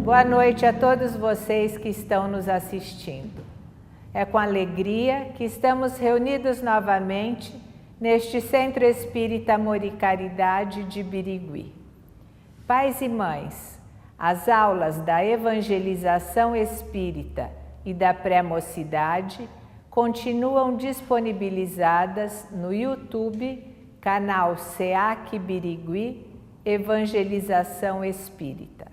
Boa noite a todos vocês que estão nos assistindo. É com alegria que estamos reunidos novamente neste Centro Espírita Amor e Caridade de Birigui. Pais e mães, as aulas da evangelização espírita e da pré-mocidade continuam disponibilizadas no YouTube, canal SEAC Birigui, Evangelização Espírita.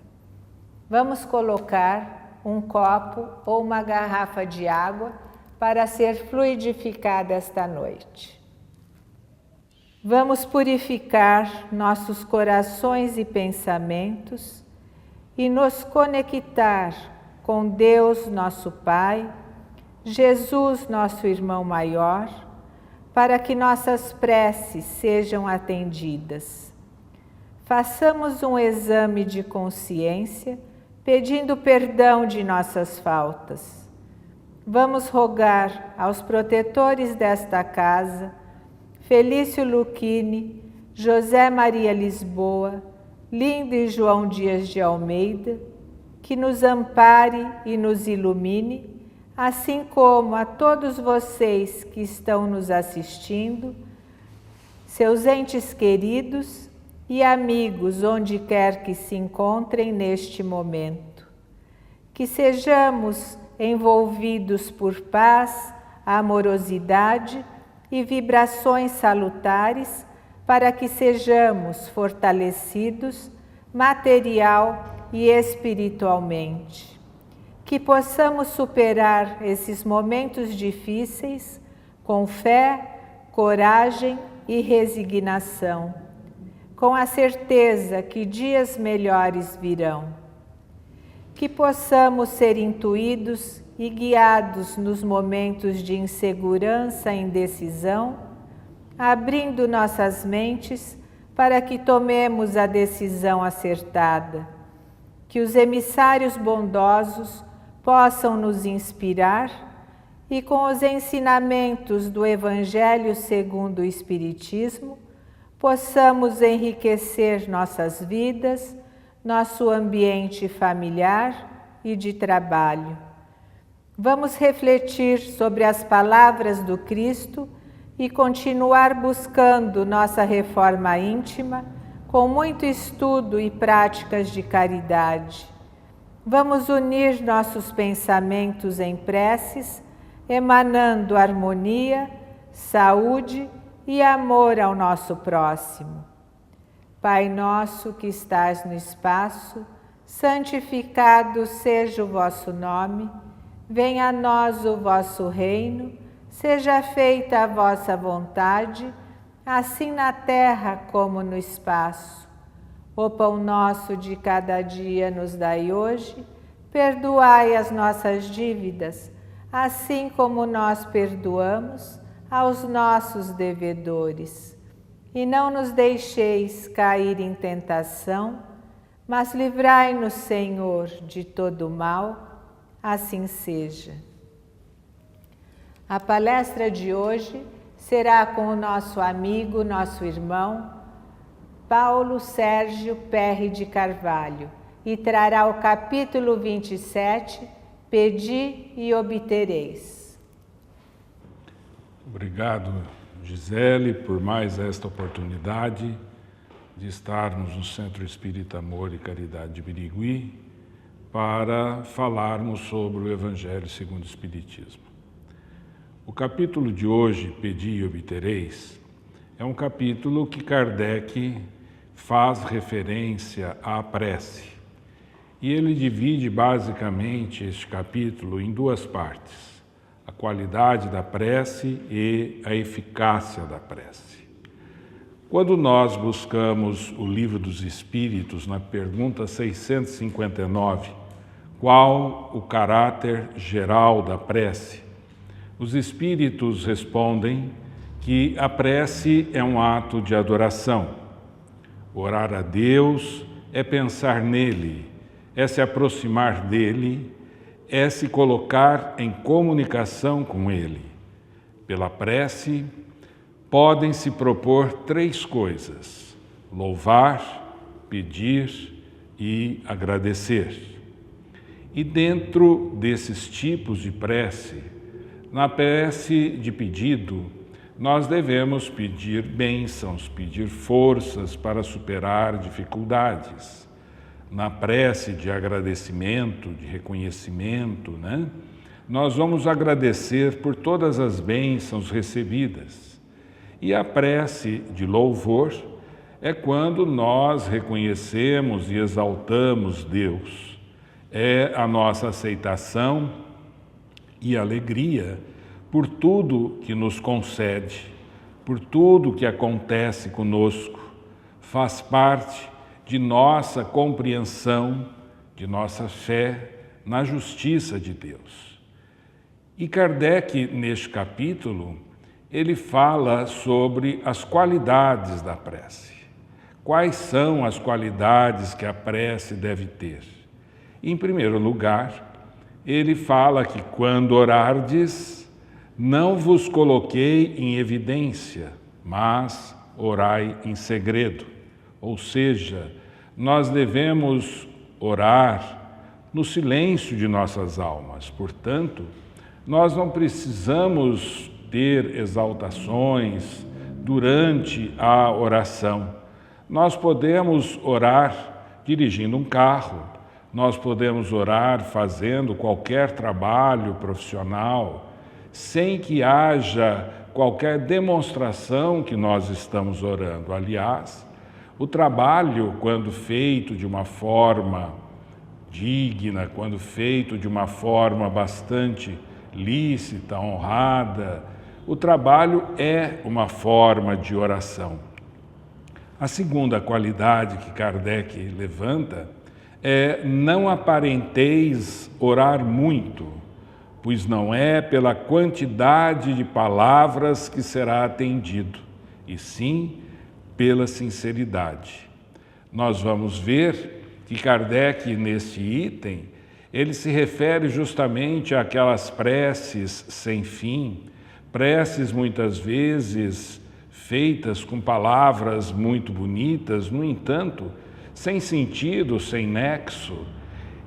Vamos colocar um copo ou uma garrafa de água para ser fluidificada esta noite. Vamos purificar nossos corações e pensamentos e nos conectar com Deus, nosso Pai, Jesus, nosso irmão maior, para que nossas preces sejam atendidas. Façamos um exame de consciência, pedindo perdão de nossas faltas. Vamos rogar aos protetores desta casa, Felício Luchini, José Maria Lisboa, Lindo e João Dias de Almeida, que nos ampare e nos ilumine, assim como a todos vocês que estão nos assistindo, seus entes queridos e amigos onde quer que se encontrem neste momento. Que sejamos envolvidos por paz, amorosidade e vibrações salutares para que sejamos fortalecidos material e espiritualmente. Que possamos superar esses momentos difíceis com fé, coragem e resignação, com a certeza que dias melhores virão. Que possamos ser intuídos e guiados nos momentos de insegurança e indecisão, abrindo nossas mentes para que tomemos a decisão acertada. Que os emissários bondosos possam nos inspirar e, com os ensinamentos do Evangelho segundo o Espiritismo, possamos enriquecer nossas vidas, nosso ambiente familiar e de trabalho. Vamos refletir sobre as palavras do Cristo e continuar buscando nossa reforma íntima com muito estudo e práticas de caridade. Vamos unir nossos pensamentos em preces, emanando harmonia, saúde e amor ao nosso próximo. Pai nosso que estás no espaço, santificado seja o vosso nome, venha a nós o vosso reino, seja feita a vossa vontade, assim na terra como no espaço. O pão nosso de cada dia nos dai hoje, perdoai as nossas dívidas, assim como nós perdoamos aos nossos devedores. E não nos deixeis cair em tentação, mas livrai-nos, Senhor, de todo mal, assim seja. A palestra de hoje será com o nosso amigo, nosso irmão, Paulo Sérgio Perry de Carvalho, e trará o capítulo 27, Pedi e obtereis. Obrigado, Gisele, por mais esta oportunidade de estarmos no Centro Espírita Amor e Caridade de Birigui para falarmos sobre o Evangelho segundo o Espiritismo. O capítulo de hoje, Pedi e obtereis, é um capítulo que Kardec faz referência à prece. E ele divide basicamente este capítulo em duas partes: a qualidade da prece e a eficácia da prece. Quando nós buscamos o Livro dos Espíritos, na pergunta 659, qual o caráter geral da prece? Os Espíritos respondem que a prece é um ato de adoração. Orar a Deus é pensar nele, é se aproximar dele, é se colocar em comunicação com ele. Pela prece, podem se propor três coisas: louvar, pedir e agradecer. E dentro desses tipos de prece, na prece de pedido, nós devemos pedir bênçãos, pedir forças para superar dificuldades. Na prece de agradecimento, de reconhecimento, nós vamos agradecer por todas as bênçãos recebidas. E a prece de louvor é quando nós reconhecemos e exaltamos Deus. É a nossa aceitação e alegria por tudo que nos concede, por tudo que acontece conosco. Faz parte de nossa compreensão, de nossa fé na justiça de Deus. E Kardec, neste capítulo, ele fala sobre as qualidades da prece. Quais são as qualidades que a prece deve ter? Em primeiro lugar, ele fala que quando orardes, não vos coloquei em evidência, mas orai em segredo. Ou seja, nós devemos orar no silêncio de nossas almas. Portanto, nós não precisamos ter exaltações durante a oração. Nós podemos orar dirigindo um carro, nós podemos orar fazendo qualquer trabalho profissional, sem que haja qualquer demonstração que nós estamos orando. Aliás, o trabalho, quando feito de uma forma digna, quando feito de uma forma bastante lícita, honrada, o trabalho é uma forma de oração. A segunda qualidade que Kardec levanta é: não aparenteis orar muito, pois não é pela quantidade de palavras que será atendido, e sim pela sinceridade. Nós vamos ver que Kardec, neste item, ele se refere justamente àquelas preces sem fim, preces muitas vezes feitas com palavras muito bonitas, no entanto, sem sentido, sem nexo.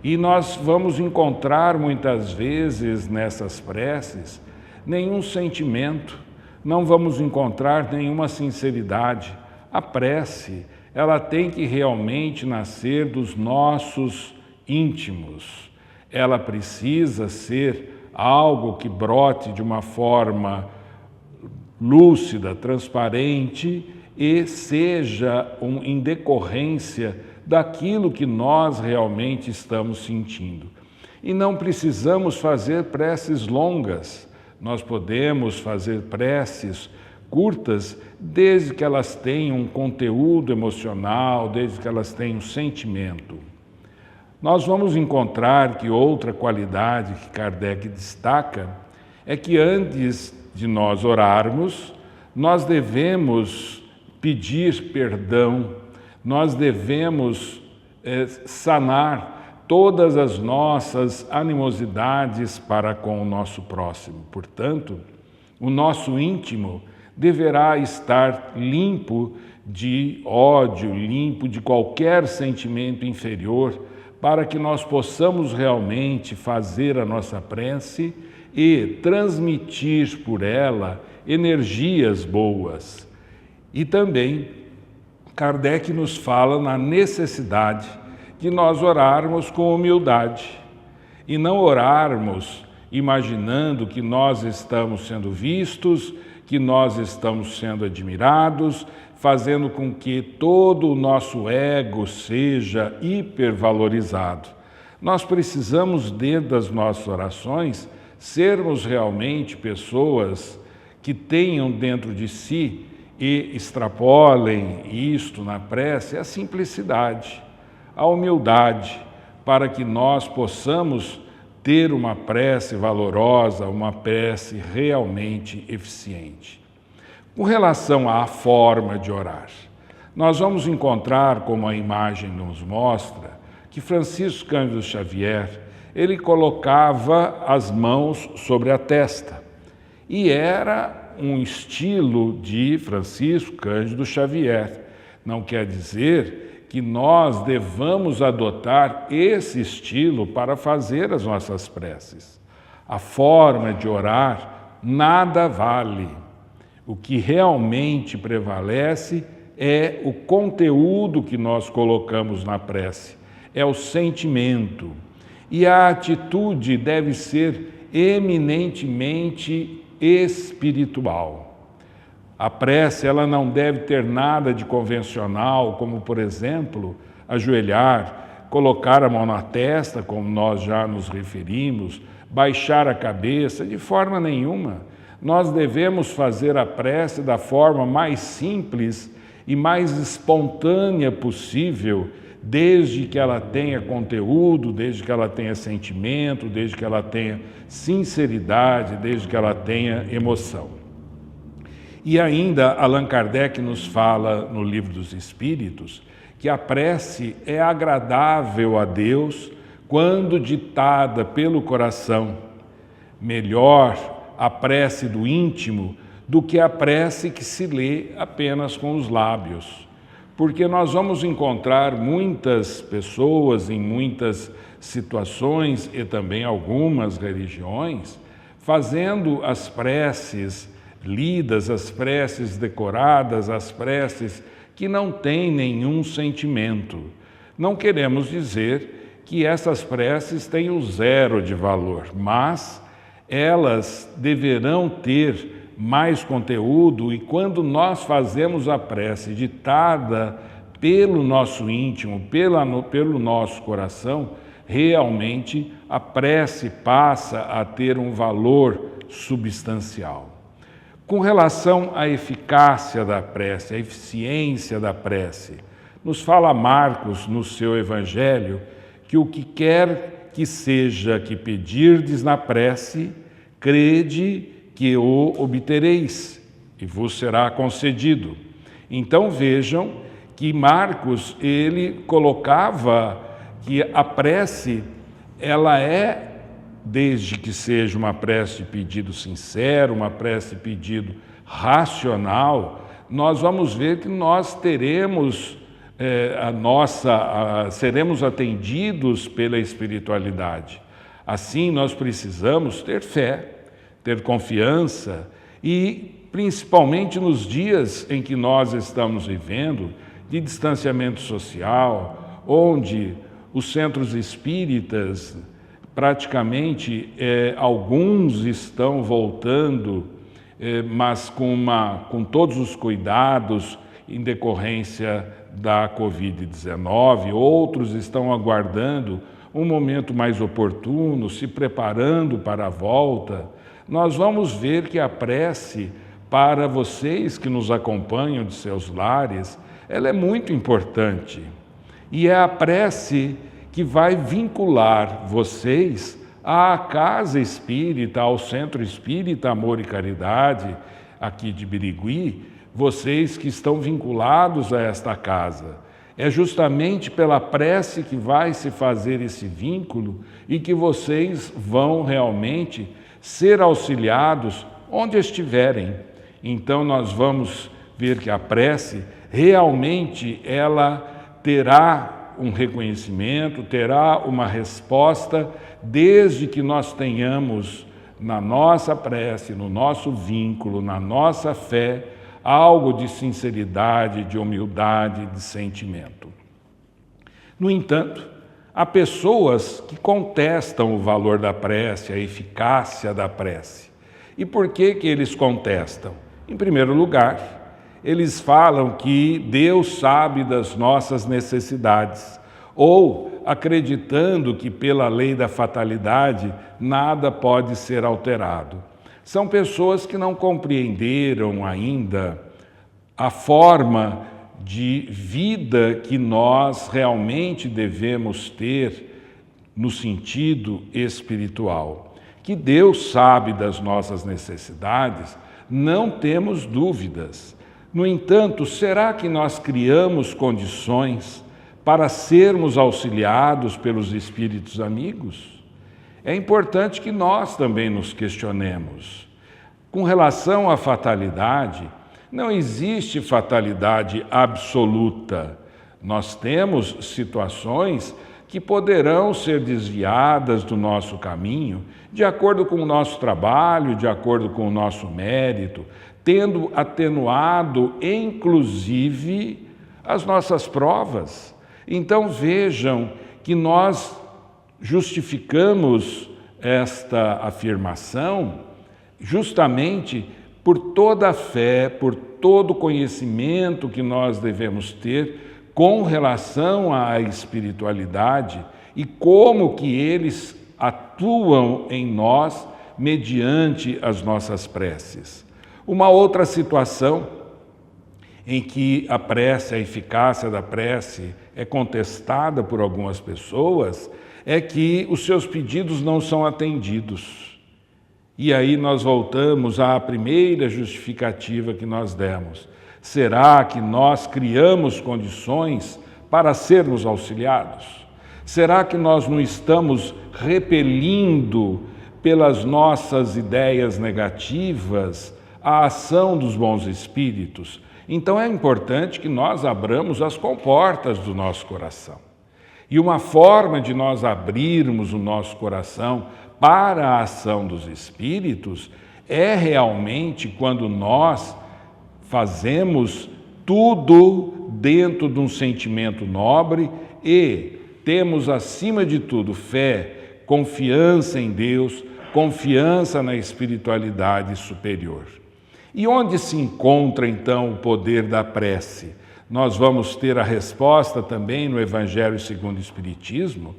E nós vamos encontrar muitas vezes nessas preces nenhum sentimento, não vamos encontrar nenhuma sinceridade. A prece, ela tem que realmente nascer dos nossos íntimos. Ela precisa ser algo que brote de uma forma lúcida, transparente e seja em decorrência daquilo que nós realmente estamos sentindo. E não precisamos fazer preces longas, nós podemos fazer preces curtas, desde que elas tenham um conteúdo emocional, desde que elas tenham sentimento. Nós vamos encontrar que outra qualidade que Kardec destaca é que antes de nós orarmos, nós devemos pedir perdão, nós devemos sanar todas as nossas animosidades para com o nosso próximo. Portanto, o nosso íntimo deverá estar limpo de ódio, limpo de qualquer sentimento inferior, para que nós possamos realmente fazer a nossa prece e transmitir por ela energias boas. E também Kardec nos fala na necessidade de nós orarmos com humildade e não orarmos imaginando que nós estamos sendo vistos, que nós estamos sendo admirados, fazendo com que todo o nosso ego seja hipervalorizado. Nós precisamos, dentro das nossas orações, sermos realmente pessoas que tenham dentro de si e extrapolem isto na prece, a simplicidade, a humildade, para que nós possamos ter uma prece valorosa, uma prece realmente eficiente. Com relação à forma de orar, nós vamos encontrar, como a imagem nos mostra, que Francisco Cândido Xavier, ele colocava as mãos sobre a testa. E era um estilo de Francisco Cândido Xavier. Não quer dizer que nós devamos adotar esse estilo para fazer as nossas preces. A forma de orar nada vale. O que realmente prevalece é o conteúdo que nós colocamos na prece, é o sentimento. E a atitude deve ser eminentemente espiritual. A prece, ela não deve ter nada de convencional, como, por exemplo, ajoelhar, colocar a mão na testa, como nós já nos referimos, baixar a cabeça, de forma nenhuma. Nós devemos fazer a prece da forma mais simples e mais espontânea possível, desde que ela tenha conteúdo, desde que ela tenha sentimento, desde que ela tenha sinceridade, desde que ela tenha emoção. E ainda Allan Kardec nos fala no Livro dos Espíritos que a prece é agradável a Deus quando ditada pelo coração. Melhor a prece do íntimo do que a prece que se lê apenas com os lábios. Porque nós vamos encontrar muitas pessoas em muitas situações e também algumas religiões fazendo as preces lidas, as preces decoradas, as preces que não têm nenhum sentimento. Não queremos dizer que essas preces têm o zero de valor, mas elas deverão ter mais conteúdo, e quando nós fazemos a prece ditada pelo nosso íntimo, pelo nosso coração, realmente a prece passa a ter um valor substancial. Com relação à eficácia da prece, à eficiência da prece, nos fala Marcos no seu Evangelho que o que quer que seja que pedirdes na prece, crede que o obtereis e vos será concedido. Então vejam que Marcos, ele colocava que a prece, ela é, desde que seja uma prece de pedido sincero, uma prece de pedido racional, nós vamos ver que nós teremos seremos atendidos pela espiritualidade. Assim, nós precisamos ter fé, ter confiança e, principalmente nos dias em que nós estamos vivendo, de distanciamento social, onde os centros espíritas, praticamente, alguns estão voltando, mas com todos os cuidados em decorrência da Covid-19, outros estão aguardando um momento mais oportuno, se preparando para a volta. Nós vamos ver que a prece, para vocês que nos acompanham de seus lares, ela é muito importante. E é a prece que vai vincular vocês à Casa Espírita, ao Centro Espírita Amor e Caridade, aqui de Birigui, vocês que estão vinculados a esta casa. É justamente pela prece que vai se fazer esse vínculo e que vocês vão realmente ser auxiliados onde estiverem. Então nós vamos ver que a prece realmente ela terá um reconhecimento, terá uma resposta, desde que nós tenhamos na nossa prece, no nosso vínculo, na nossa fé, algo de sinceridade, de humildade, de sentimento. No entanto, há pessoas que contestam o valor da prece, a eficácia da prece. E por que eles contestam? Em primeiro lugar, eles falam que Deus sabe das nossas necessidades, ou acreditando que pela lei da fatalidade nada pode ser alterado. São pessoas que não compreenderam ainda a forma de vida que nós realmente devemos ter no sentido espiritual. Que Deus sabe das nossas necessidades, não temos dúvidas. No entanto, será que nós criamos condições para sermos auxiliados pelos espíritos amigos? É importante que nós também nos questionemos. Com relação à fatalidade, não existe fatalidade absoluta. Nós temos situações que poderão ser desviadas do nosso caminho, de acordo com o nosso trabalho, de acordo com o nosso mérito, tendo atenuado, inclusive, as nossas provas. Então vejam que nós justificamos esta afirmação justamente por toda a fé, por todo o conhecimento que nós devemos ter com relação à espiritualidade e como que eles atuam em nós mediante as nossas preces. Uma outra situação em que a prece, a eficácia da prece é contestada por algumas pessoas é que os seus pedidos não são atendidos. E aí nós voltamos à primeira justificativa que nós demos. Será que nós criamos condições para sermos auxiliados? Será que nós não estamos repelindo pelas nossas ideias negativas a ação dos bons espíritos? Então é importante que nós abramos as comportas do nosso coração. E uma forma de nós abrirmos o nosso coração para a ação dos espíritos é realmente quando nós fazemos tudo dentro de um sentimento nobre e temos, acima de tudo, fé, confiança em Deus, confiança na espiritualidade superior. E onde se encontra, então, o poder da prece? Nós vamos ter a resposta também no Evangelho segundo o Espiritismo,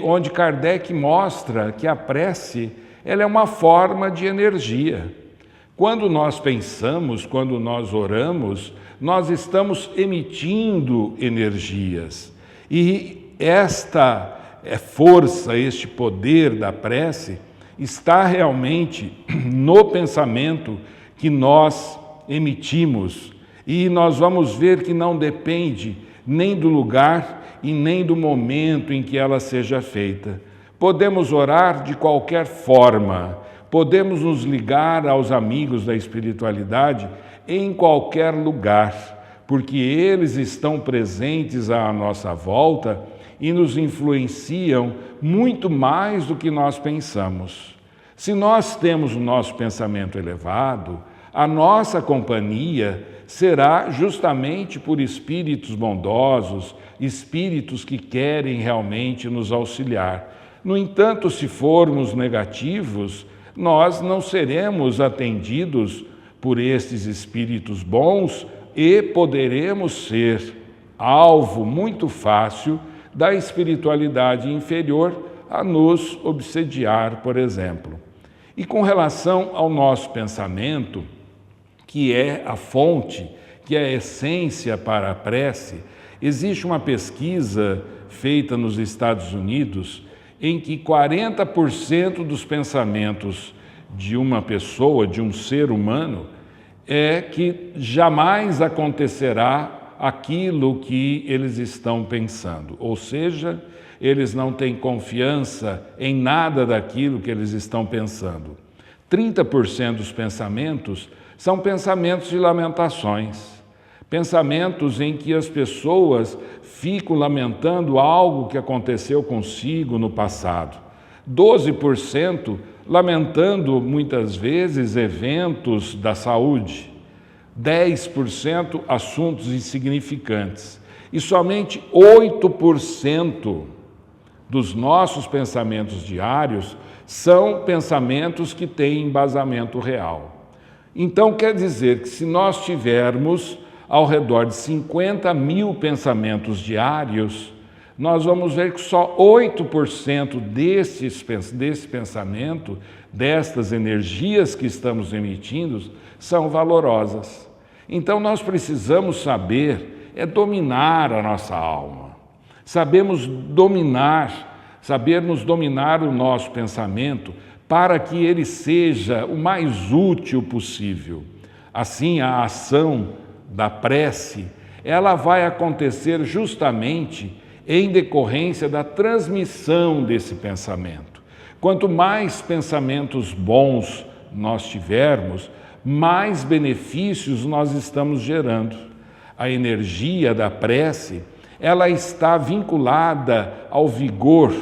onde Kardec mostra que a prece ela é uma forma de energia. Quando nós pensamos, quando nós oramos, nós estamos emitindo energias. E esta força, este poder da prece, está realmente no pensamento que nós emitimos. E nós vamos ver que não depende nem do lugar e nem do momento em que ela seja feita. Podemos orar de qualquer forma, podemos nos ligar aos amigos da espiritualidade em qualquer lugar, porque eles estão presentes à nossa volta e nos influenciam muito mais do que nós pensamos. Se nós temos o nosso pensamento elevado, a nossa companhia será justamente por espíritos bondosos, espíritos que querem realmente nos auxiliar. No entanto, se formos negativos, nós não seremos atendidos por estes espíritos bons e poderemos ser alvo muito fácil da espiritualidade inferior a nos obsediar, por exemplo. E com relação ao nosso pensamento, que é a fonte, que é a essência para a prece, existe uma pesquisa feita nos Estados Unidos em que 40% dos pensamentos de uma pessoa, de um ser humano, é que jamais acontecerá aquilo que eles estão pensando. Ou seja, eles não têm confiança em nada daquilo que eles estão pensando. 30% dos pensamentos são pensamentos de lamentações, pensamentos em que as pessoas ficam lamentando algo que aconteceu consigo no passado. 12% lamentando, muitas vezes, eventos da saúde. 10% assuntos insignificantes. E somente 8% dos nossos pensamentos diários são pensamentos que têm embasamento real. Então, quer dizer que se nós tivermos ao redor de 50 mil pensamentos diários, nós vamos ver que só 8% desse pensamento, destas energias que estamos emitindo, são valorosas. Então, nós precisamos saber dominar a nossa alma. Sabermos dominar o nosso pensamento para que ele seja o mais útil possível. Assim, a ação da prece, ela vai acontecer justamente em decorrência da transmissão desse pensamento. Quanto mais pensamentos bons nós tivermos, mais benefícios nós estamos gerando. A energia da prece, ela está vinculada ao vigor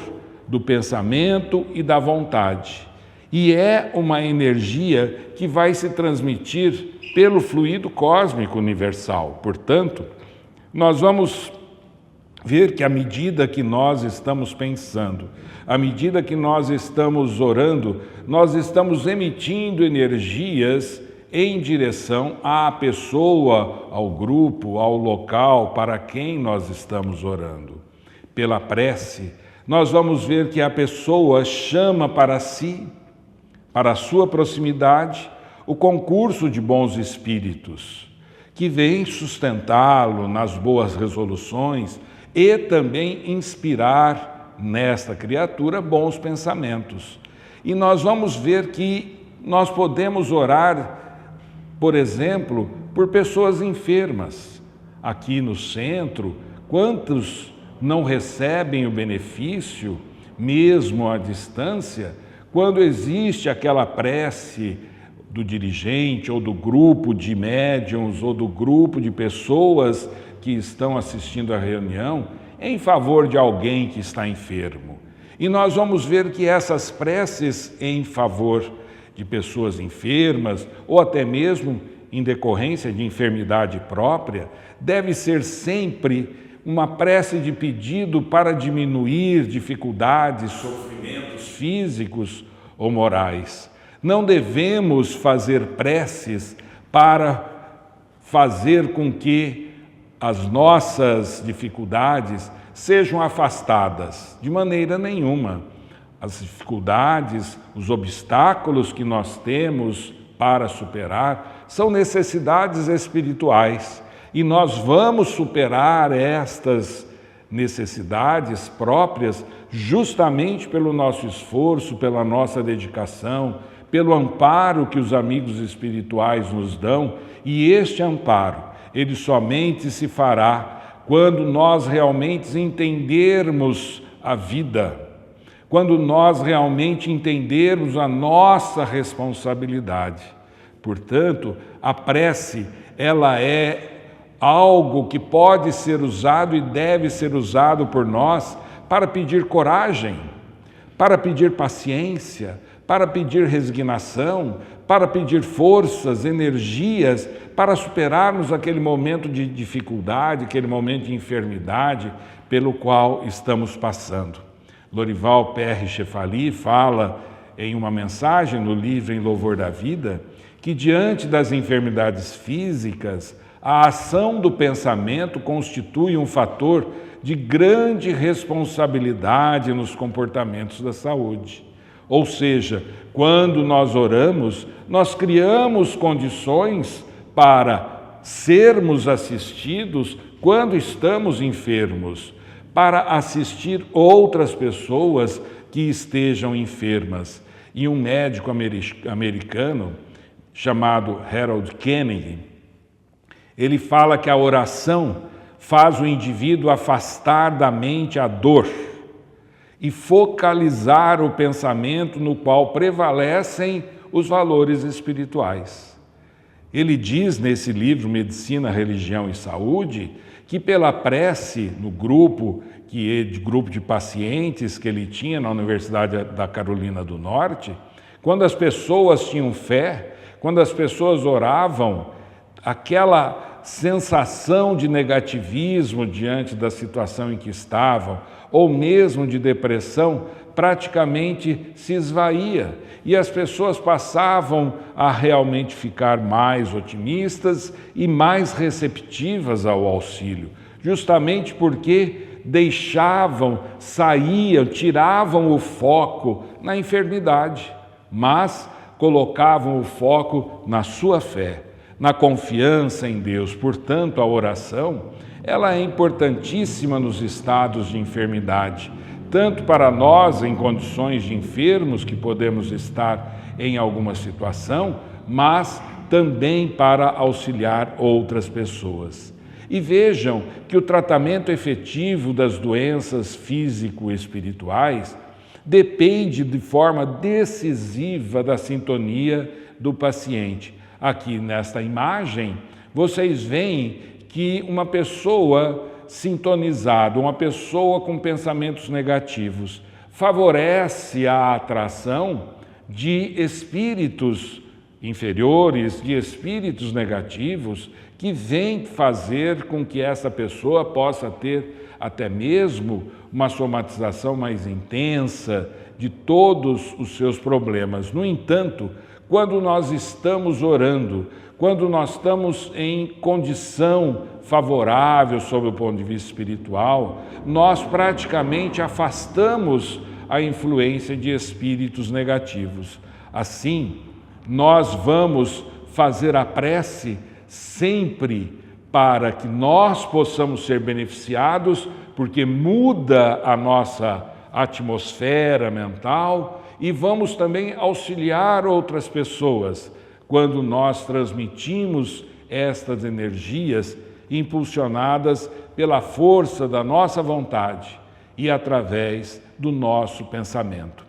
do pensamento e da vontade. E é uma energia que vai se transmitir pelo fluido cósmico universal. Portanto, nós vamos ver que à medida que nós estamos pensando, à medida que nós estamos orando, nós estamos emitindo energias em direção à pessoa, ao grupo, ao local para quem nós estamos orando. Pela prece, nós vamos ver que a pessoa chama para si, para a sua proximidade, o concurso de bons espíritos, que vem sustentá-lo nas boas resoluções e também inspirar nesta criatura bons pensamentos. E nós vamos ver que nós podemos orar, por exemplo, por pessoas enfermas. Aqui no centro, quantos não recebem o benefício, mesmo à distância, quando existe aquela prece do dirigente ou do grupo de médiuns ou do grupo de pessoas que estão assistindo à reunião em favor de alguém que está enfermo. E nós vamos ver que essas preces em favor de pessoas enfermas ou até mesmo em decorrência de enfermidade própria, deve ser sempre uma prece de pedido para diminuir dificuldades, sofrimentos físicos ou morais. Não devemos fazer preces para fazer com que as nossas dificuldades sejam afastadas, de maneira nenhuma. As dificuldades, os obstáculos que nós temos para superar são necessidades espirituais e nós vamos superar estas necessidades próprias justamente pelo nosso esforço, pela nossa dedicação, pelo amparo que os amigos espirituais nos dão, e este amparo, ele somente se fará quando nós realmente entendermos a vida, quando nós realmente entendermos a nossa responsabilidade. Portanto, a prece, ela é algo que pode ser usado e deve ser usado por nós para pedir coragem, para pedir paciência, para pedir resignação, para pedir forças, energias, para superarmos aquele momento de dificuldade, aquele momento de enfermidade pelo qual estamos passando. Lorival Perry Chefali fala em uma mensagem no livro Em Louvor da Vida que diante das enfermidades físicas, a ação do pensamento constitui um fator de grande responsabilidade nos comportamentos da saúde. Ou seja, quando nós oramos, nós criamos condições para sermos assistidos quando estamos enfermos, para assistir outras pessoas que estejam enfermas. E um médico americano chamado Harold Koenig, ele fala que a oração faz o indivíduo afastar da mente a dor e focalizar o pensamento no qual prevalecem os valores espirituais. Ele diz nesse livro Medicina, Religião e Saúde que pela prece no grupo de pacientes que ele tinha na Universidade da Carolina do Norte, quando as pessoas tinham fé, quando as pessoas oravam, aquela sensação de negativismo diante da situação em que estavam, ou mesmo de depressão, praticamente se esvaía e as pessoas passavam a realmente ficar mais otimistas e mais receptivas ao auxílio, justamente porque tiravam o foco na enfermidade, mas colocavam o foco na sua fé, na confiança em Deus. Portanto, a oração, ela é importantíssima nos estados de enfermidade, tanto para nós em condições de enfermos que podemos estar em alguma situação, mas também para auxiliar outras pessoas. E vejam que o tratamento efetivo das doenças físico-espirituais depende de forma decisiva da sintonia do paciente. Aqui nesta imagem, vocês veem que uma pessoa sintonizado, uma pessoa com pensamentos negativos, favorece a atração de espíritos inferiores, de espíritos negativos, que vêm fazer com que essa pessoa possa ter até mesmo uma somatização mais intensa de todos os seus problemas. No entanto, quando nós estamos orando, quando nós estamos em condição favorável sob o ponto de vista espiritual, nós praticamente afastamos a influência de espíritos negativos. Assim, nós vamos fazer a prece sempre para que nós possamos ser beneficiados, porque muda a nossa atmosfera mental, e vamos também auxiliar outras pessoas quando nós transmitimos estas energias impulsionadas pela força da nossa vontade e através do nosso pensamento.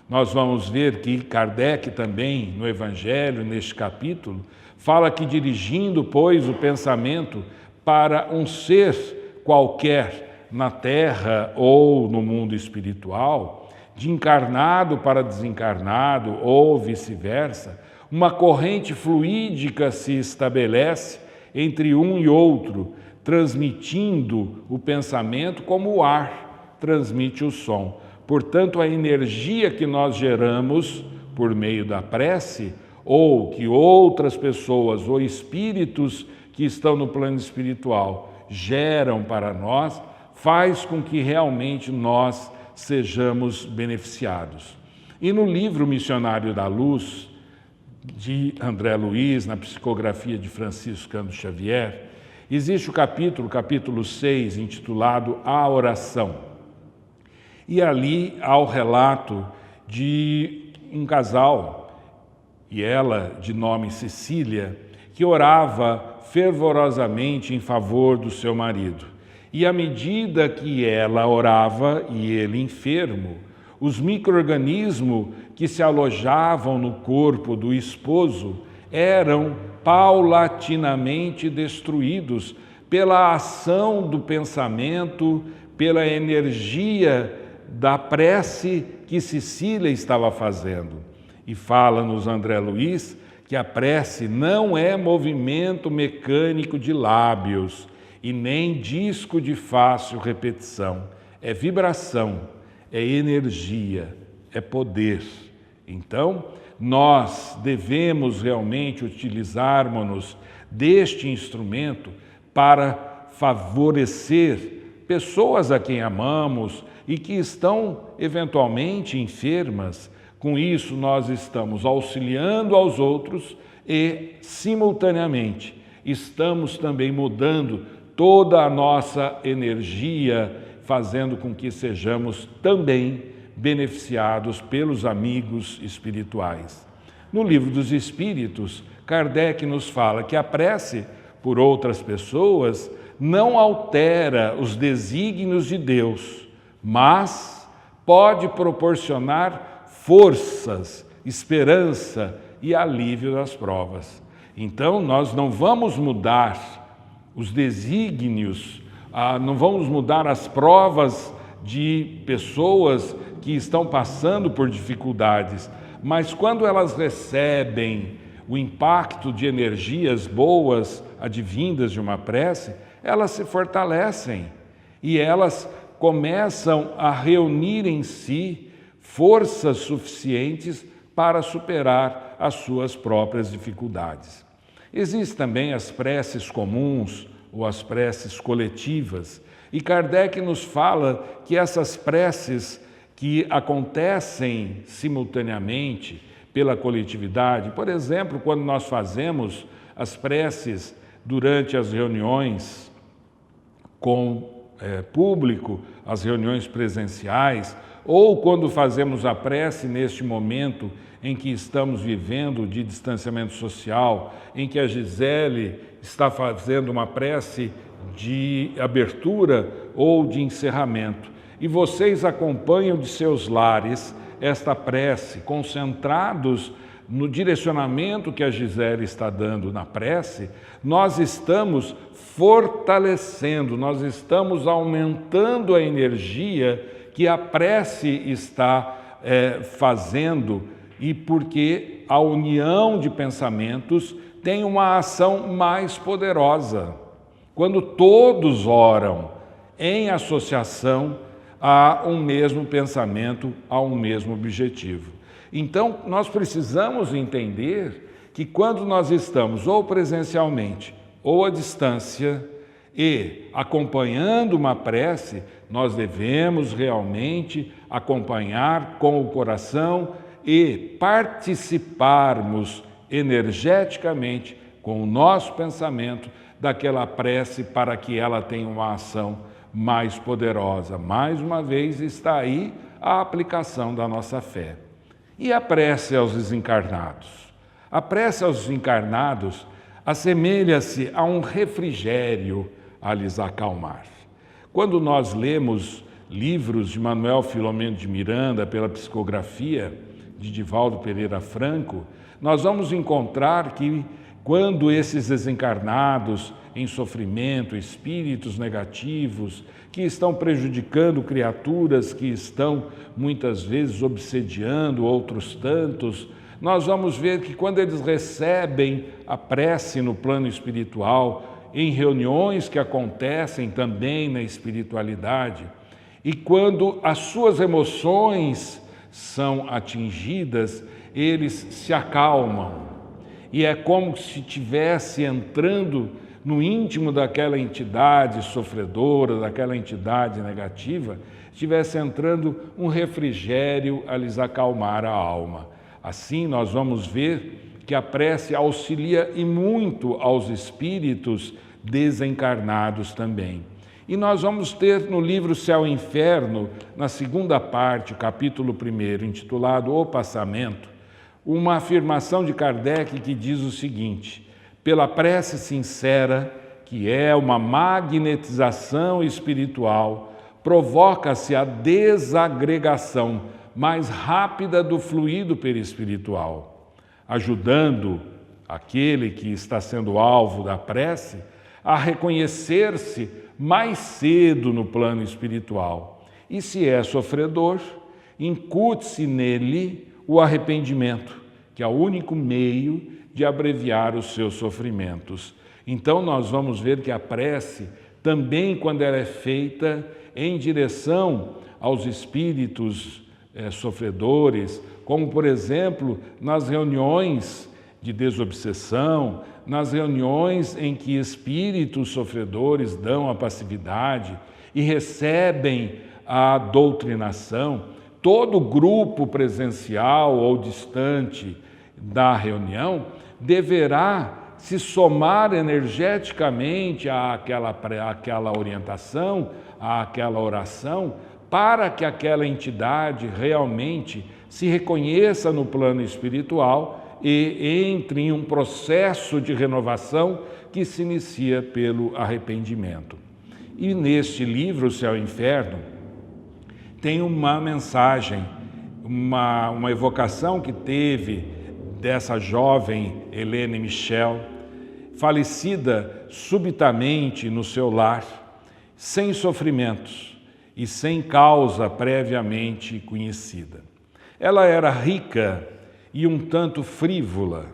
Nós vamos ver que Kardec também, no Evangelho, neste capítulo, fala que dirigindo, pois, o pensamento para um ser qualquer na Terra ou no mundo espiritual, de encarnado para desencarnado ou vice-versa, uma corrente fluídica se estabelece entre um e outro, transmitindo o pensamento como o ar transmite o som. Portanto, a energia que nós geramos por meio da prece, ou que outras pessoas ou espíritos que estão no plano espiritual geram para nós, faz com que realmente nós sejamos beneficiados. E no livro Missionário da Luz, de André Luiz, na psicografia de Francisco Cândido Xavier, existe o capítulo 6, intitulado A Oração. E ali há o relato de um casal, e ela, de nome Cecília, que orava fervorosamente em favor do seu marido. E à medida que ela orava e ele enfermo, os micro-organismos que se alojavam no corpo do esposo eram paulatinamente destruídos pela ação do pensamento, pela energia da prece que Cecília estava fazendo. E fala-nos André Luiz que a prece não é movimento mecânico de lábios e nem disco de fácil repetição. É vibração, é energia, é poder. Então, nós devemos realmente utilizarmos-nos deste instrumento para favorecer pessoas a quem amamos e que estão eventualmente enfermas. Com isso, nós estamos auxiliando aos outros e, simultaneamente, estamos também mudando toda a nossa energia, fazendo com que sejamos também beneficiados pelos amigos espirituais. No Livro dos Espíritos, Kardec nos fala que a prece por outras pessoas não altera os desígnios de Deus, mas pode proporcionar forças, esperança e alívio das provas. Então, nós não vamos mudar os desígnios, não vamos mudar as provas de pessoas que estão passando por dificuldades, mas quando elas recebem o impacto de energias boas advindas de uma prece, elas se fortalecem e elas começam a reunir em si forças suficientes para superar as suas próprias dificuldades. Existem também as preces comuns ou as preces coletivas, e Kardec nos fala que essas preces que acontecem simultaneamente pela coletividade, por exemplo, quando nós fazemos as preces durante as reuniões com público, as reuniões presenciais, ou quando fazemos a prece neste momento em que estamos vivendo de distanciamento social, em que a Gisele está fazendo uma prece de abertura ou de encerramento, e vocês acompanham de seus lares esta prece, concentrados no direcionamento que a Gisele está dando na prece, nós estamos fortalecendo, nós estamos aumentando a energia que a prece está fazendo, e porque a união de pensamentos tem uma ação mais poderosa. Quando todos oram em associação a um mesmo pensamento, a um mesmo objetivo. Então, nós precisamos entender que quando nós estamos ou presencialmente ou à distância e acompanhando uma prece, nós devemos realmente acompanhar com o coração e participarmos energeticamente com o nosso pensamento daquela prece para que ela tenha uma ação mais poderosa. Mais uma vez está aí a aplicação da nossa fé. E a prece aos desencarnados? A prece aos desencarnados assemelha-se a um refrigério a lhes acalmar. Quando nós lemos livros de Manuel Filomeno de Miranda pela psicografia de Divaldo Pereira Franco, nós vamos encontrar que quando esses desencarnados em sofrimento, espíritos negativos, que estão prejudicando criaturas que estão muitas vezes obsediando outros tantos, nós vamos ver que quando eles recebem a prece no plano espiritual, em reuniões que acontecem também na espiritualidade, e quando as suas emoções são atingidas, eles se acalmam. E é como se estivesse entrando no íntimo daquela entidade sofredora, daquela entidade negativa, estivesse entrando um refrigério a lhes acalmar a alma. Assim, nós vamos ver que a prece auxilia e muito aos espíritos desencarnados também. E nós vamos ter no livro Céu e Inferno, na segunda parte, o capítulo 1, intitulado O Passamento, uma afirmação de Kardec que diz o seguinte: pela prece sincera, que é uma magnetização espiritual, provoca-se a desagregação mais rápida do fluido perispiritual, ajudando aquele que está sendo alvo da prece a reconhecer-se mais cedo no plano espiritual. E se é sofredor, incute-se nele o arrependimento, que é o único meio de abreviar os seus sofrimentos. Então nós vamos ver que a prece, também quando ela é feita em direção aos espíritos sofredores, como por exemplo nas reuniões de desobsessão, nas reuniões em que espíritos sofredores dão a passividade e recebem a doutrinação, todo grupo presencial ou distante da reunião deverá se somar energeticamente àquela orientação, àquela oração, para que aquela entidade realmente se reconheça no plano espiritual e entre em um processo de renovação que se inicia pelo arrependimento. E neste livro, O Céu e o Inferno, tem uma mensagem, uma evocação que teve dessa jovem Helene Michel, falecida subitamente no seu lar, sem sofrimentos e sem causa previamente conhecida. Ela era rica e um tanto frívola.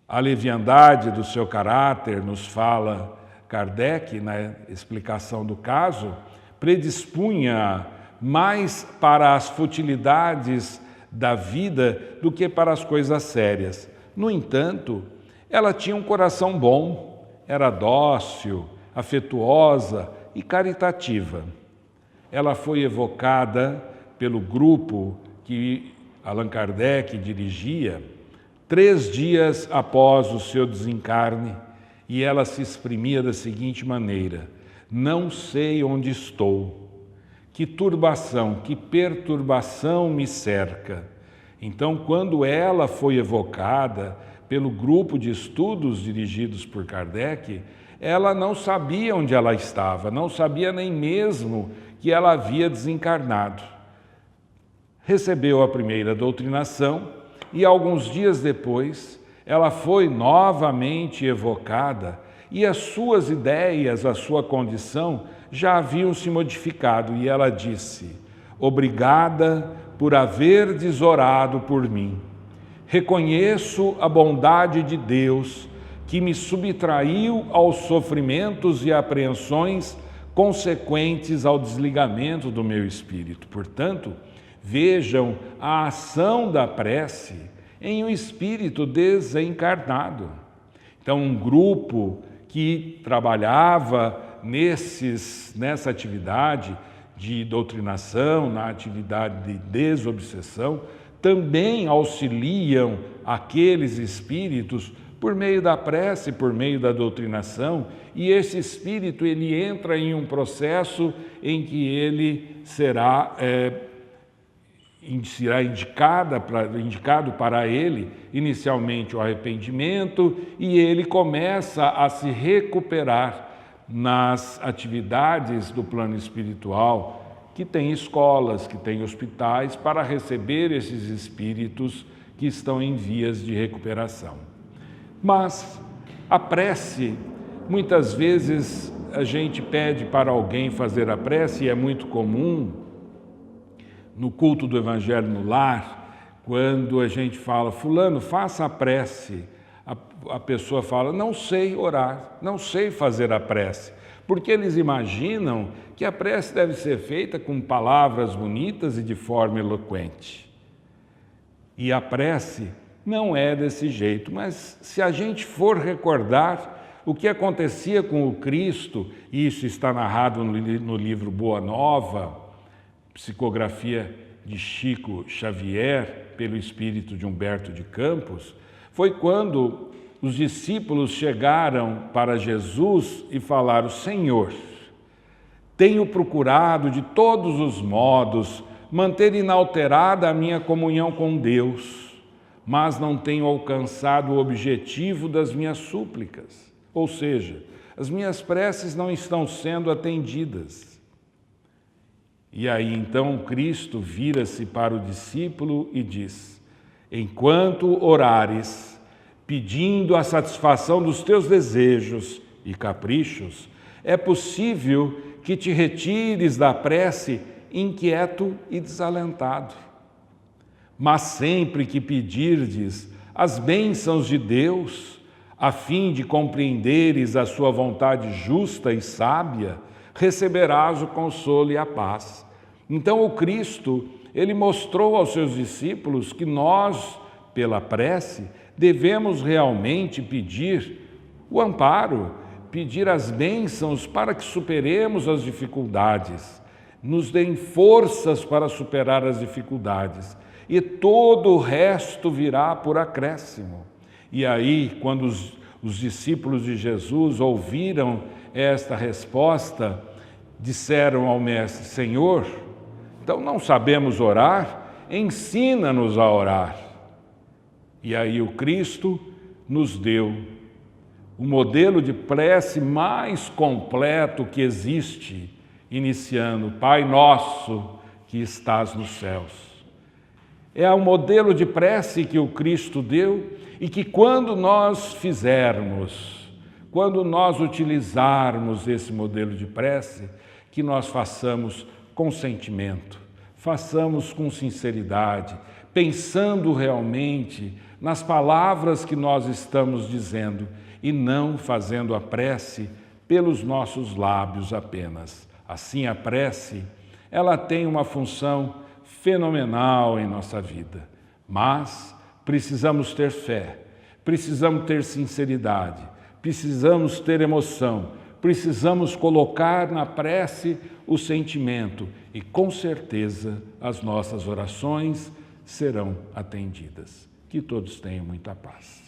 A leviandade do seu caráter, nos fala Kardec na explicação do caso, predispunha mais para as futilidades da vida do que para as coisas sérias. No entanto, ela tinha um coração bom, era dócil, afetuosa e caritativa. Ela foi evocada pelo grupo que Allan Kardec dirigia 3 dias após o seu desencarne, e ela se exprimia da seguinte maneira: não sei onde estou, que turbação, que perturbação me cerca. Então, quando ela foi evocada pelo grupo de estudos dirigidos por Kardec, ela não sabia onde ela estava, não sabia nem mesmo que ela havia desencarnado. Recebeu a primeira doutrinação e alguns dias depois ela foi novamente evocada e as suas ideias, a sua condição já haviam se modificado e ela disse: obrigada por haverdes orado por mim. Reconheço a bondade de Deus que me subtraiu aos sofrimentos e apreensões consequentes ao desligamento do meu espírito. Portanto, vejam a ação da prece em um espírito desencarnado. Então, um grupo que trabalhava nessa atividade de doutrinação, na atividade de desobsessão, também auxiliam aqueles espíritos por meio da prece, por meio da doutrinação, e esse espírito ele entra em um processo em que ele será indicado para ele, inicialmente, o arrependimento, e ele começa a se recuperar nas atividades do plano espiritual, que tem escolas, que tem hospitais, para receber esses espíritos que estão em vias de recuperação. Mas a prece, muitas vezes a gente pede para alguém fazer a prece, e é muito comum no culto do Evangelho no lar, quando a gente fala, fulano, faça a prece, a pessoa fala, não sei orar, não sei fazer a prece, porque eles imaginam que a prece deve ser feita com palavras bonitas e de forma eloquente. E a prece não é desse jeito, mas se a gente for recordar o que acontecia com o Cristo, e isso está narrado no livro Boa Nova, psicografia de Chico Xavier, pelo espírito de Humberto de Campos, foi quando os discípulos chegaram para Jesus e falaram, Senhor, tenho procurado de todos os modos manter inalterada a minha comunhão com Deus, mas não tenho alcançado o objetivo das minhas súplicas. Ou seja, as minhas preces não estão sendo atendidas. E aí então Cristo vira-se para o discípulo e diz, enquanto orares, pedindo a satisfação dos teus desejos e caprichos, é possível que te retires da prece inquieto e desalentado. Mas sempre que pedirdes as bênçãos de Deus, a fim de compreenderes a sua vontade justa e sábia, receberás o consolo e a paz. Então o Cristo, ele mostrou aos seus discípulos que nós, pela prece, devemos realmente pedir o amparo, pedir as bênçãos para que superemos as dificuldades, nos deem forças para superar as dificuldades, e todo o resto virá por acréscimo. E aí, quando os discípulos de Jesus ouviram esta resposta, disseram ao Mestre, Senhor, então não sabemos orar, ensina-nos a orar. E aí o Cristo nos deu o modelo de prece mais completo que existe, iniciando, Pai nosso que estás nos céus. É o modelo de prece que o Cristo deu e que quando nós fizermos, quando nós utilizarmos esse modelo de prece, que nós façamos com sentimento, façamos com sinceridade, pensando realmente nas palavras que nós estamos dizendo e não fazendo a prece pelos nossos lábios apenas. Assim, a prece, ela tem uma função fenomenal em nossa vida, mas precisamos ter fé, precisamos ter sinceridade, precisamos ter emoção, precisamos colocar na prece o sentimento e, com certeza, as nossas orações serão atendidas. Que todos tenham muita paz.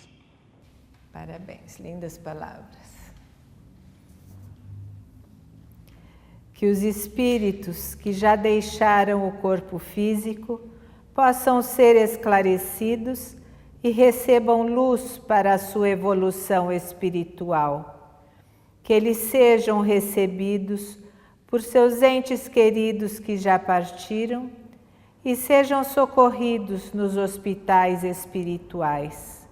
Parabéns, lindas palavras. Que os espíritos que já deixaram o corpo físico possam ser esclarecidos e recebam luz para a sua evolução espiritual. Que eles sejam recebidos por seus entes queridos que já partiram e sejam socorridos nos hospitais espirituais.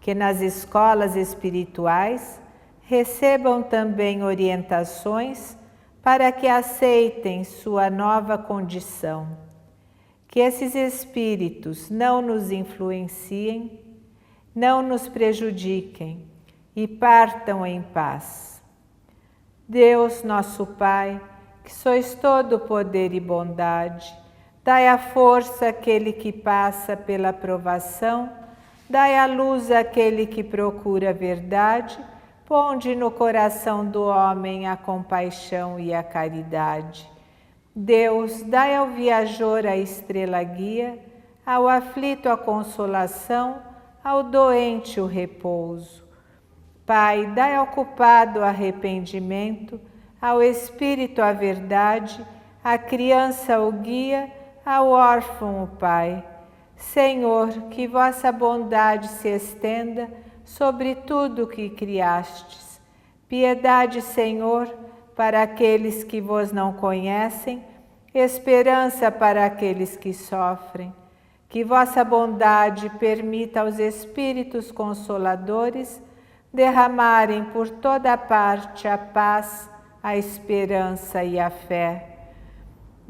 Que nas escolas espirituais recebam também orientações para que aceitem sua nova condição. Que esses espíritos não nos influenciem, não nos prejudiquem e partam em paz. Deus, nosso Pai, que sois todo poder e bondade, dai a força àquele que passa pela provação, dai a luz àquele que procura a verdade, ponde no coração do homem a compaixão e a caridade. Deus, dai ao viajor a estrela guia, ao aflito a consolação, ao doente o repouso. Pai, dai ao culpado arrependimento, ao espírito a verdade, à criança o guia, ao órfão o Pai. Senhor, que vossa bondade se estenda sobre tudo o que criastes. Piedade, Senhor, para aqueles que vos não conhecem, esperança para aqueles que sofrem. Que vossa bondade permita aos Espíritos Consoladores derramarem por toda parte a paz, a esperança e a fé.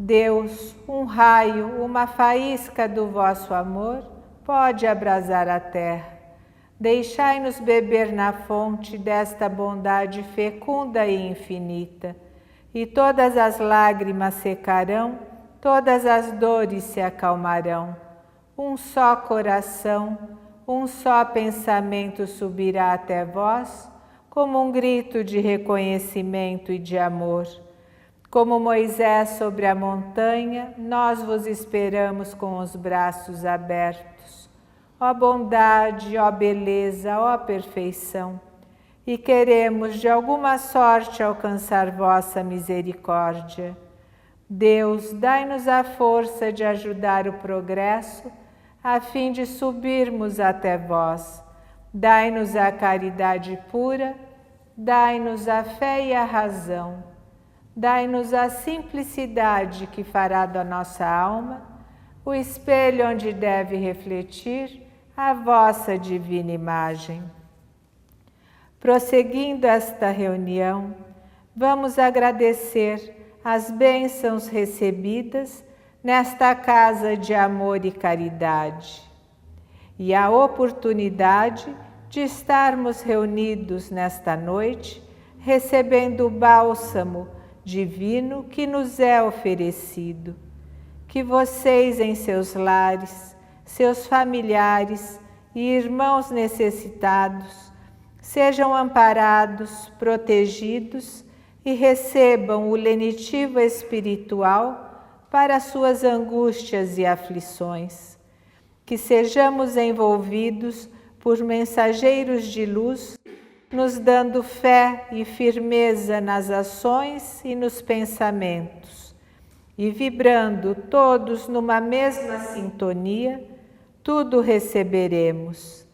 Deus, um raio, uma faísca do vosso amor pode abrasar a terra. Deixai-nos beber na fonte desta bondade fecunda e infinita, e todas as lágrimas secarão, todas as dores se acalmarão. Um só coração, um só pensamento subirá até vós, como um grito de reconhecimento e de amor. Como Moisés sobre a montanha, nós vos esperamos com os braços abertos. Ó bondade, ó beleza, ó perfeição, e queremos de alguma sorte alcançar vossa misericórdia. Deus, dai-nos a força de ajudar o progresso, a fim de subirmos até vós. Dai-nos a caridade pura, dai-nos a fé e a razão. Dai-nos a simplicidade que fará da nossa alma o espelho onde deve refletir a vossa divina imagem. Prosseguindo esta reunião, vamos agradecer as bênçãos recebidas nesta casa de amor e caridade e a oportunidade de estarmos reunidos nesta noite, recebendo o bálsamo divino que nos é oferecido. Que vocês em seus lares, seus familiares e irmãos necessitados sejam amparados, protegidos e recebam o lenitivo espiritual para suas angústias e aflições. Que sejamos envolvidos por mensageiros de luz, nos dando fé e firmeza nas ações e nos pensamentos, e vibrando todos numa mesma sintonia, tudo receberemos.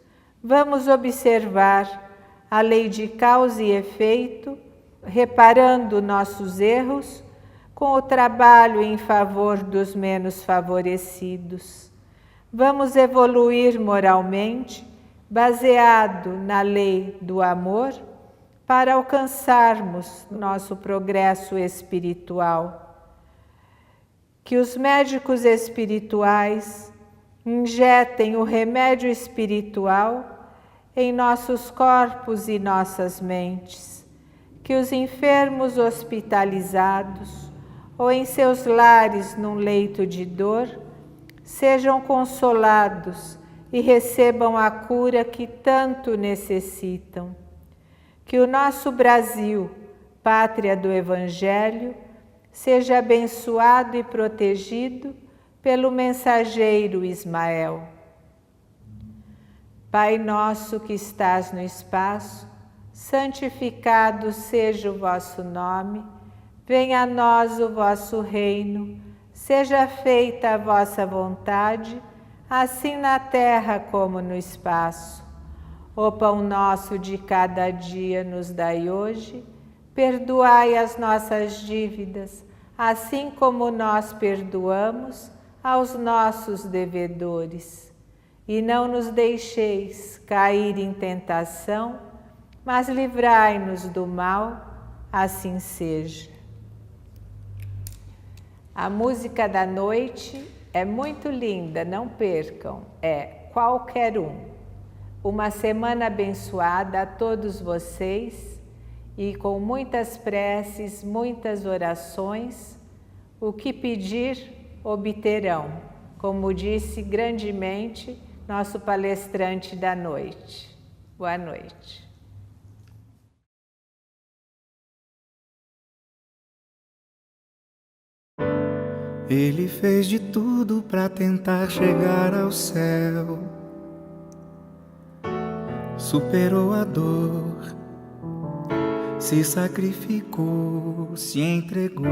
Vamos observar a lei de causa e efeito, reparando nossos erros com o trabalho em favor dos menos favorecidos. Vamos evoluir moralmente, baseado na lei do amor, para alcançarmos nosso progresso espiritual. Que os médicos espirituais injetem o remédio espiritual em nossos corpos e nossas mentes. Que os enfermos hospitalizados ou em seus lares num leito de dor sejam consolados e recebam a cura que tanto necessitam. Que o nosso Brasil, pátria do Evangelho, seja abençoado e protegido pelo mensageiro Ismael. Pai nosso que estás no espaço, santificado seja o vosso nome, venha a nós o vosso reino, seja feita a vossa vontade, assim na terra como no espaço. O pão nosso de cada dia nos dai hoje, perdoai as nossas dívidas, assim como nós perdoamos aos nossos devedores, e não nos deixeis cair em tentação, mas livrai-nos do mal, assim seja. A música da noite é muito linda, não percam, é Qualquer Um. Uma semana abençoada a todos vocês e com muitas preces, muitas orações, o que pedir, obterão, como disse grandemente nosso palestrante da noite. Boa noite. Ele fez de tudo para tentar chegar ao céu. Superou a dor, se sacrificou, se entregou.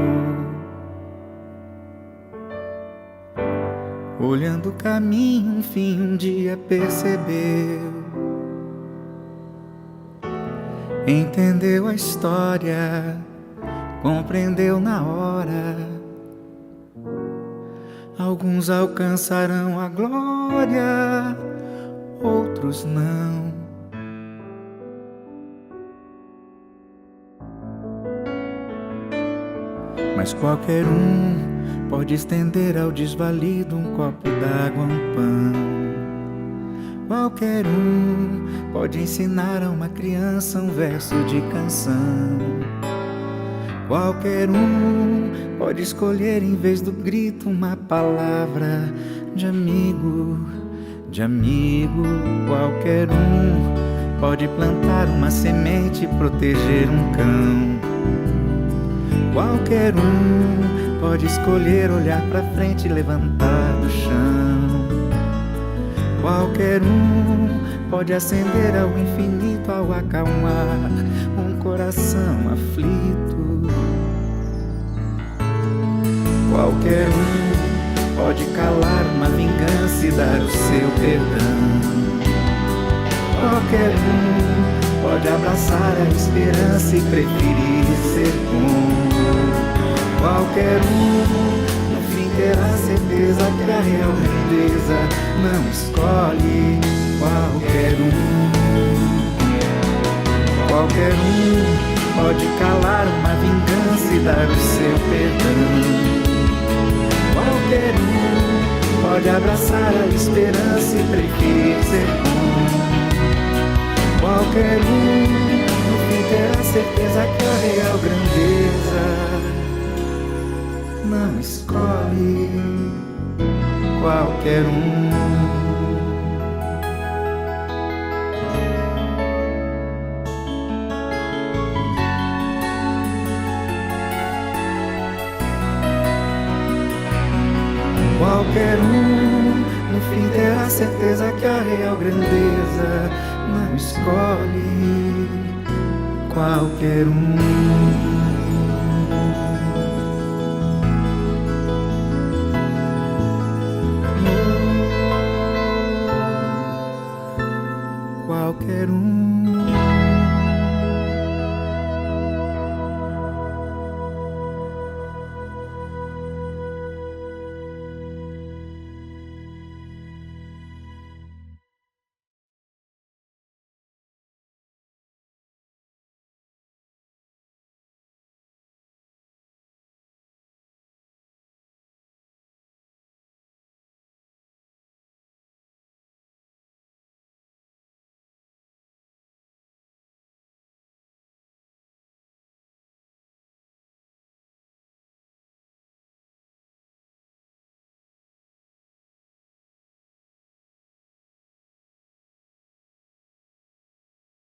Olhando o caminho, enfim, um dia percebeu. Entendeu a história, compreendeu na hora. Alguns alcançarão a glória, outros não. Mas qualquer um pode estender ao desvalido um copo d'água, um pão. Qualquer um pode ensinar a uma criança um verso de canção. Qualquer um pode escolher em vez do grito uma palavra de amigo, de amigo. Qualquer um pode plantar uma semente e proteger um cão. Qualquer um pode escolher olhar pra frente e levantar do chão. Qualquer um pode acender ao infinito ao acalmar um coração aflito. Qualquer um pode calar uma vingança e dar o seu perdão. Qualquer um pode abraçar a esperança e preferir ser bom. Qualquer um no fim terá certeza que a real grandeza não escolhe qualquer um. Qualquer um pode calar uma vingança e dar o seu perdão. Qualquer um pode abraçar a esperança e preferir ser bom. Qualquer um no fim terá certeza que a real grandeza não escolhe qualquer um. Qualquer um no fim terá certeza que a real grandeza não escolhe qualquer um.